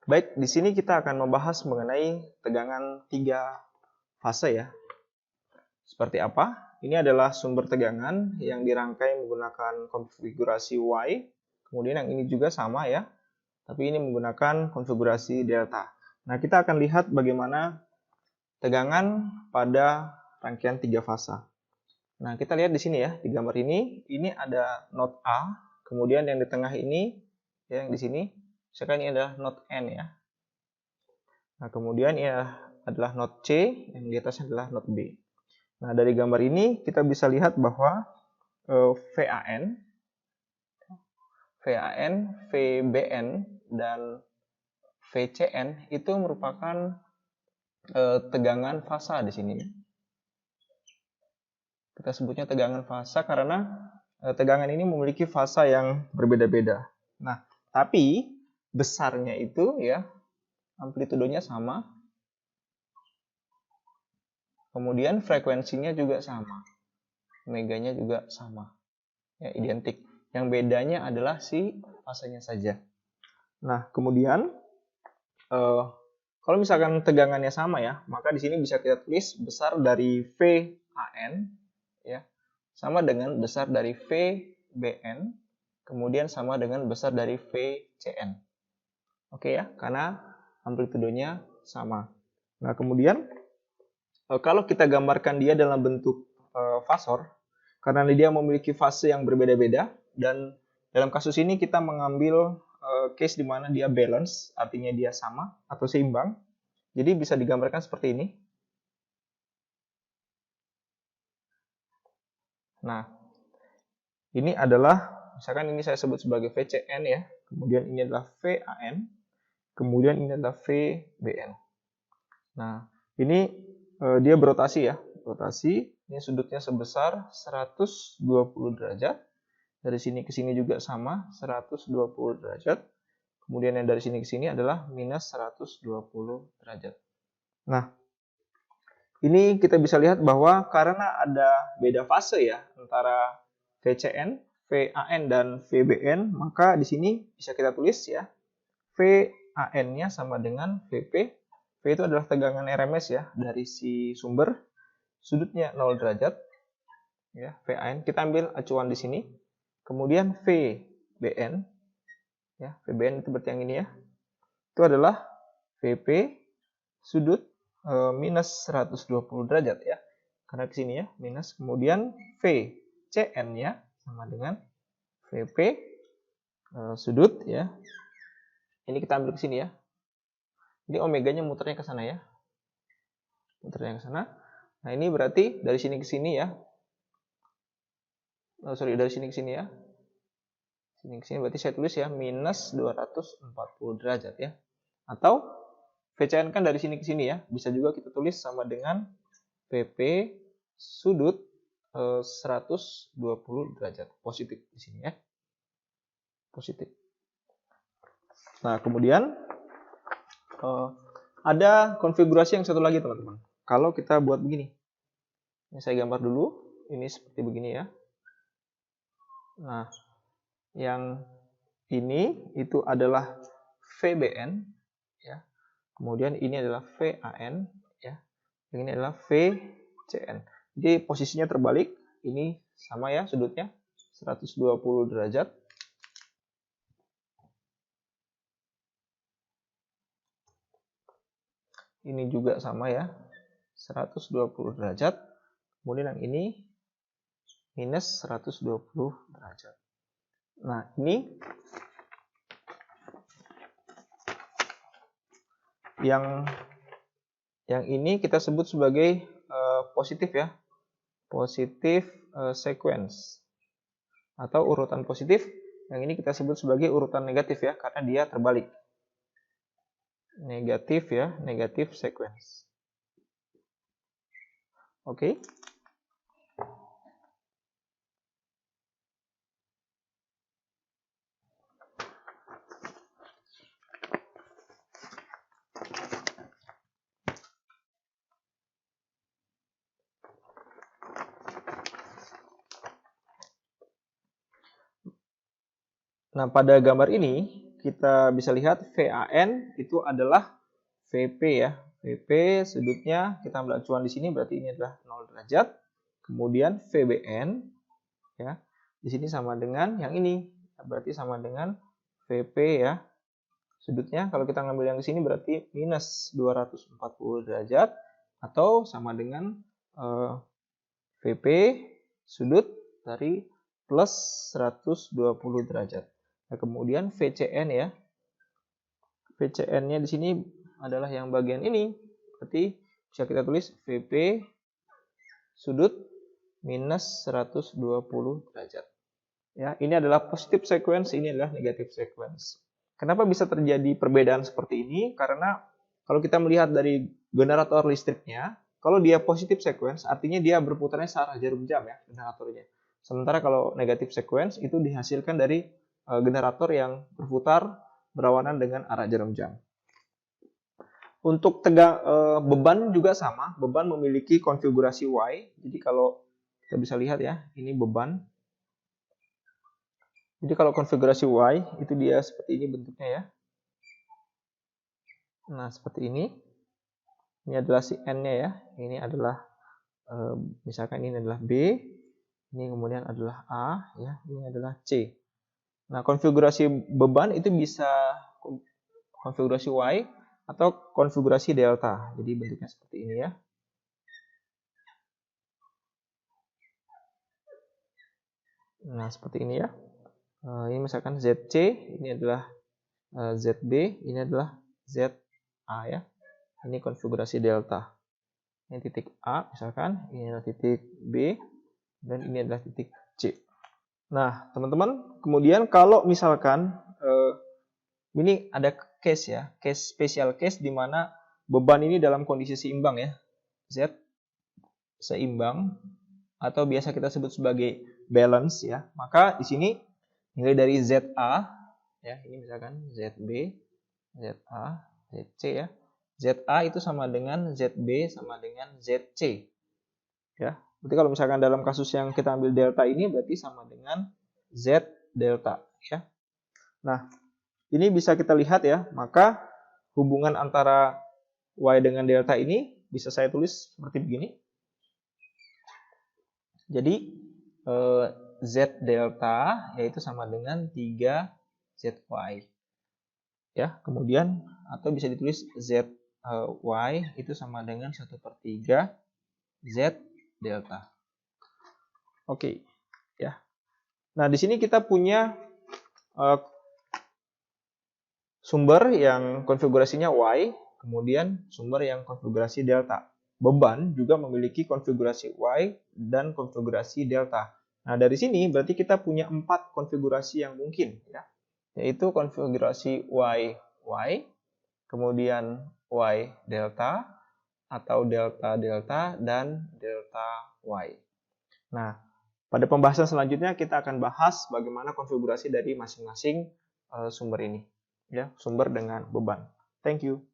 Baik, di sini kita akan membahas mengenai tegangan 3 fase ya. Seperti apa? Ini adalah sumber tegangan yang dirangkai menggunakan konfigurasi Y. Kemudian yang ini juga sama ya, tapi ini menggunakan konfigurasi delta. Nah, kita akan lihat bagaimana tegangan pada rangkaian 3 fase. Nah, kita lihat di sini ya, di gambar ini ada node A, kemudian yang di tengah ini, ya, yang di sini, misalkan ini adalah node N ya. Nah, kemudian ya adalah node C, yang di atasnya adalah node B. Nah, dari gambar ini kita bisa lihat bahwa VAN, VBN, dan VCN itu merupakan tegangan fasa di sini. Kita sebutnya tegangan fasa karena tegangan ini memiliki fasa yang berbeda-beda. Nah, tapi besarnya itu ya amplitudenya sama. Kemudian frekuensinya juga sama. Meganya juga sama. Ya, identik. Yang bedanya adalah si fasenya saja. Nah, kemudian kalau misalkan tegangannya sama ya, maka di sini bisa kita tulis besar dari VAN ya, sama dengan besar dari VBN, kemudian sama dengan besar dari VCN. Oke ya, karena amplitudenya sama. Nah, kemudian kalau kita gambarkan dia dalam bentuk fasor, karena dia memiliki fase yang berbeda-beda, dan dalam kasus ini kita mengambil case di mana dia balance, artinya dia sama atau seimbang. Jadi bisa digambarkan seperti ini. Nah, ini adalah, misalkan ini saya sebut sebagai VCN ya, kemudian ini adalah VAN, kemudian ini adalah VBN. Nah, ini dia berotasi ya, rotasi. Ini sudutnya sebesar 120 derajat. Dari sini ke sini juga sama, 120 derajat. Kemudian yang dari sini ke sini adalah minus 120 derajat. Nah, ini kita bisa lihat bahwa karena ada beda fase ya antara VCN, VAN, dan VBN, maka di sini bisa kita tulis ya, VAN-nya sama dengan VP. V itu adalah tegangan RMS ya dari si sumber, sudutnya 0 derajat. Ya, VAN kita ambil acuan di sini. Kemudian VBN, ya, VBN itu berarti yang ini ya. Itu adalah VP sudut minus 120 derajat ya. Karena di sini ya, minus. Kemudian VCN-nya sama dengan VP sudut ya. Ini kita ambil ke sini ya. Ini omeganya muternya ke sana ya. Muternya ke sana. Nah, ini berarti dari sini ke sini ya. Dari sini ke sini ya. Sini ke sini berarti saya tulis ya minus 240 derajat ya. Atau VCN kan dari sini ke sini ya. Bisa juga kita tulis sama dengan PP sudut 120 derajat. Positif di sini ya. Positif. Nah, kemudian ada konfigurasi yang satu lagi teman-teman. Kalau kita buat begini. Ini saya gambar dulu. Ini seperti begini ya. Nah, yang ini itu adalah VBN ya. Kemudian ini adalah VAN ya. Yang ini adalah VCN. Jadi posisinya terbalik. Ini sama ya sudutnya 120 derajat. Ini juga sama ya 120 derajat. Kemudian yang ini minus 120 derajat. Nah, ini yang ini kita sebut sebagai positif ya. Positif sequence atau urutan positif. Yang ini kita sebut sebagai urutan negatif ya, karena dia terbalik. Negatif ya, negatif sequence. Oke. Nah, pada gambar ini kita bisa lihat VAN itu adalah VP ya. VP sudutnya kita ambil acuan di sini berarti ini adalah 0 derajat. Kemudian VBN ya. Di sini sama dengan yang ini. Berarti sama dengan VP ya. Sudutnya kalau kita ngambil yang di sini berarti minus 240 derajat atau sama dengan VP sudut dari plus 120 derajat. Nah, kemudian VCN ya. VCN-nya di sini adalah yang bagian ini. Berarti bisa kita tulis VP sudut minus 120 derajat. Ya, ini adalah positive sequence, ini adalah negative sequence. Kenapa bisa terjadi perbedaan seperti ini? Karena kalau kita melihat dari generator listriknya, kalau dia positive sequence, artinya dia berputarnya searah jarum jam ya, generatornya. Sementara kalau negative sequence itu dihasilkan dari generator yang berputar berlawanan dengan arah jarum jam. Untuk beban juga sama, beban memiliki konfigurasi Y. Jadi kalau kita bisa lihat ya, ini beban. Jadi kalau konfigurasi Y itu dia seperti ini bentuknya ya. Nah seperti ini. Ini adalah si N-nya ya. Ini adalah misalkan ini adalah B. Ini kemudian adalah A ya. Ini adalah C. Nah konfigurasi beban itu bisa konfigurasi Y atau konfigurasi delta. Jadi bentuknya seperti ini ya. Nah seperti ini ya. Ini misalkan ZC, ini adalah ZB, ini adalah ZA ya. Ini konfigurasi delta. Ini titik A misalkan, ini adalah titik B, dan ini adalah titik C. Nah teman-teman, kemudian kalau misalkan ini ada case ya, case special case di mana beban ini dalam kondisi seimbang ya. Z seimbang atau biasa kita sebut sebagai balance ya. Maka di sini nilai dari ZA ya, ini misalkan ZB, ZA, ZC ya. ZA itu sama dengan ZB sama dengan ZC. Ya. Berarti kalau misalkan dalam kasus yang kita ambil delta ini berarti sama dengan Z delta ya. Nah, ini bisa kita lihat ya, maka hubungan antara Y dengan delta ini bisa saya tulis seperti begini. Jadi Z delta yaitu sama dengan 3ZY. Ya, kemudian atau bisa ditulis ZY itu sama dengan 1/3 Z delta. Oke, ya. Nah, di sini kita punya sumber yang konfigurasinya Y, kemudian sumber yang konfigurasi delta. Beban juga memiliki konfigurasi Y dan konfigurasi delta. Nah, dari sini berarti kita punya 4 konfigurasi yang mungkin ya. Yaitu konfigurasi Y, kemudian Y delta atau delta delta dan delta Y. Nah, pada pembahasan selanjutnya kita akan bahas bagaimana konfigurasi dari masing-masing sumber ini ya, sumber dengan beban. Thank you.